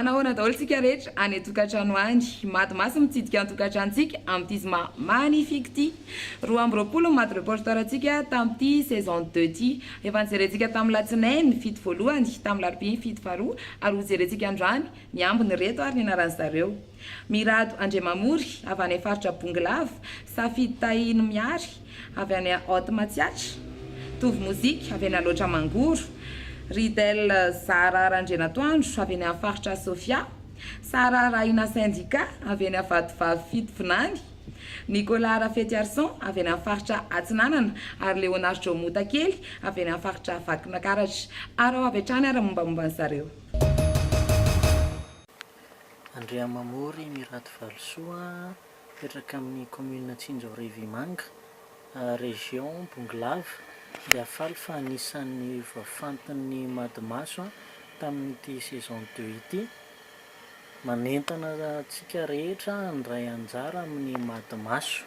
Manahoana daholo tsika rehetra any tokantrano any madimasy mitsidika ny tokantrantsika amin'ity zoma magnifique ity 2020 mady reporter atsika tamin'ity saison 2 ty efa nijerentsika tamin'ny latsinainy fito voalohany tamin'ny larobia fito faharoa ary hojerentsika androany ny ambiny reto ary ny anaran'ny zareo Mirado Andriamamory avy any faritra Bonglava Safidy Tahiny Miary avy any Haute Matsiatra Tovy Mozika avy any Loatra Mangoro Ridel Zara Randrenatoandro avy any faritra Sofia Sara Raina Syndicat avy any Vadivavy Fito Vinany Nicolas Rafety Arson avy any faritra Atsinanana ary Leonard Jomotakely avy any faritra Vakinakaratra ary avy hatrany ary mombamomba ny zareo Andriamamory Mirado Valosoa petraka amin'ny commune Tsinjaorivimanga région Bonglava dia afaly fa anisan'ny vafantin'ny Madimaso tamin'ity saison 2 ity manentana antsika rehetra ndray anjara amin'ny Madimaso.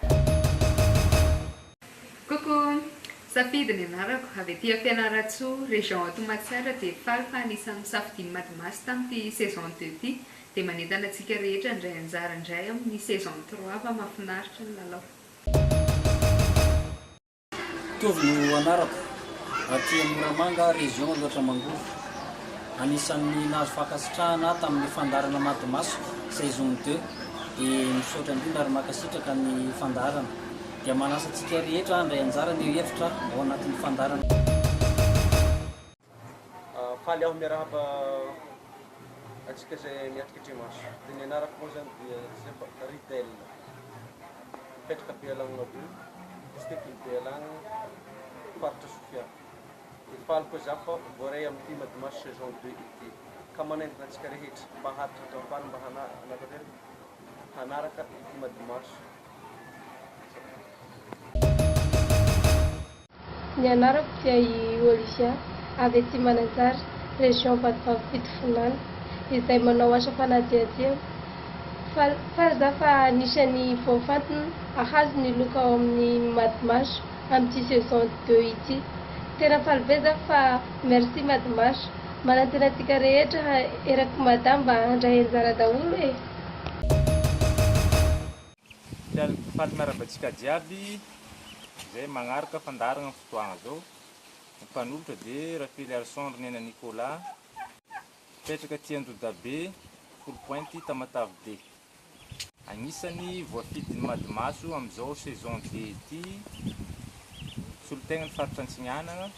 Coucou, Safidy ny anarako avy aty Fianaratsoa région Haute Matsiatra dia faly fa anisan'ny safidin'ny Madimaso tamin'ity saison 2 ity dia manentana antsika rehetra ndray anjara indray amin'ny saison 3 fa mahafinaritra ny lalao. Tovy no anarako aty Moramanga région Loatra Mangoro anisan'ny nahazo fankasitrahana tamin'ny fandarana Madimaso saison 2 dia misaotra indrindra ary makasitraka ny fandarana dia manasa antsika rehetra ndray anjara ny hevitra ao anatin'ny fandarana. Faly aho miarahaba atsika izay miatrika Driamaso dia ny anarako moa zany dia Ridel petraka Bealagna be district Bealagna faritra Sofia dia faly koa za fa voaray amin'ity Madimaso saison 2 ity ka manentana antsika rehetra mba hatotra tampaly mba hanaraka ity Madimaso. Ny anarako dia i Olivia avy aty Mananjary région Vadivavy Fito Vinany izay manao asa fanadihadiana fa za fa anisan'ny voafantina ahazo ny loka ao amin'ny Madimaso amin'ity saison 2 ity tena faly be za fa merci Madimaso manantena antsika rehetra erako madame mba handray anjara daholo e. Faly miarahaba antsika jiaby izay magnaraka fandarana fotoagna zao mimpanolotra dia Rafely Arson Nena Nicolas petraka ty Andodabe Folo Pointy Tamatavy D agnisan'ny voafidin'ny Madimaso amin'izao saison D ity solotegna ny faritra Antsinanana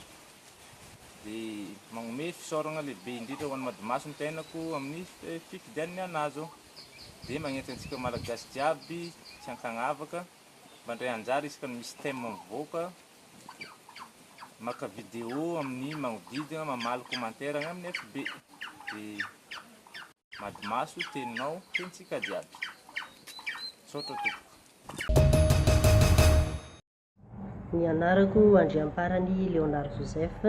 dia magnome fisaorana lehibe indrindra ho an'ny Madimaso ny tenako amin'ny fifidian'ny anazy dia magnenty antsika malagasy jiaby tsy ankagnavaka mba ndray anjara isaka ny misy thème mivoaka maka vidéo amin'ny magnodidina mamaly commentaire agny amin'ny FB dia Madimaso teninao tentsika jiaby saotra tompoko. Ny anarako Andriamparany Leonard Joseph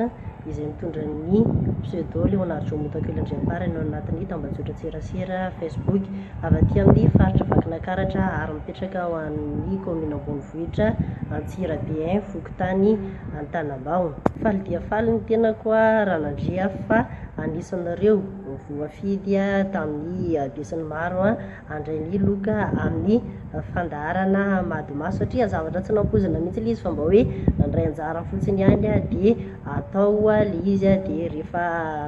izay mitondra ny pseudo Leonard Jomotakely Andriamparany ao anatin'ny tambazotra tserasera Facebook avy aty amin'ny faritra Vakinakaratra ary mipetraka ao amin'ny commune Ambonivohitra Antsirabe Fokotany Antanambao. Faly dia faly ny tena koa Ranandria fa anisan'ireo voafidy tamin'ny besin'ny maro andray ny loka amin'ny fandarana Madimaso satria zavatra tsy nampozina mihitsy izy fa mba hoe nandray anjara fotsiny ihany dia atao le izy dia rehefa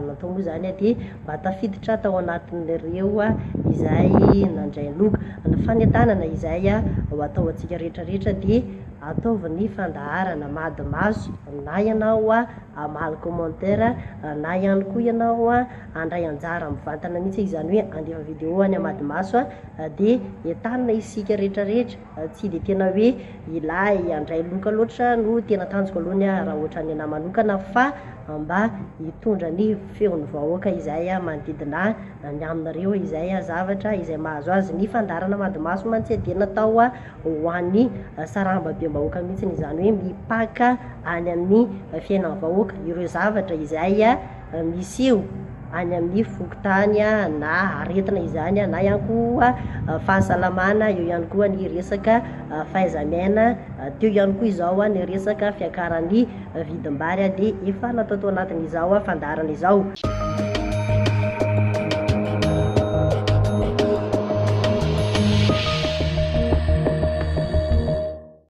natao moa zany dia mba tafiditra tao anatin'ireo izay nandray loka ny fanentanana izay ho atao antsika rehetrarehetra dia ataovy fandaharana Madimaso na ianao amaly commentaire na ihany koa ianao andray anjara mivantana mihitsy izany hoe andefa vidéo any Madimaso dia entanina isika rehetrarehetra tsy dia tena hoe ilay andray loka loatra no tena tanjoko alohany raha ohatra ny anahy manokana fa mba hitondra ny feon'ny vahoaka izay manodidina ny aminareo izay zavatra izay mahazo azy ny fandarana Madimaso mantsy dia natao ho an'ny sarambabem-bahoaka mihitsy izany hoe mipaka any amin'ny fiainan'ny vahoaka ireo zavatra izay misy eo any amin'ny fokotany na aretina izany na ihany koa fahasalamana eo ihany koa ny resaka fahaizamiaina teo ihany koa izao ny resaka fiakaran'ny vidim-bary dia efa natao tao anatin'izao fandarana izao.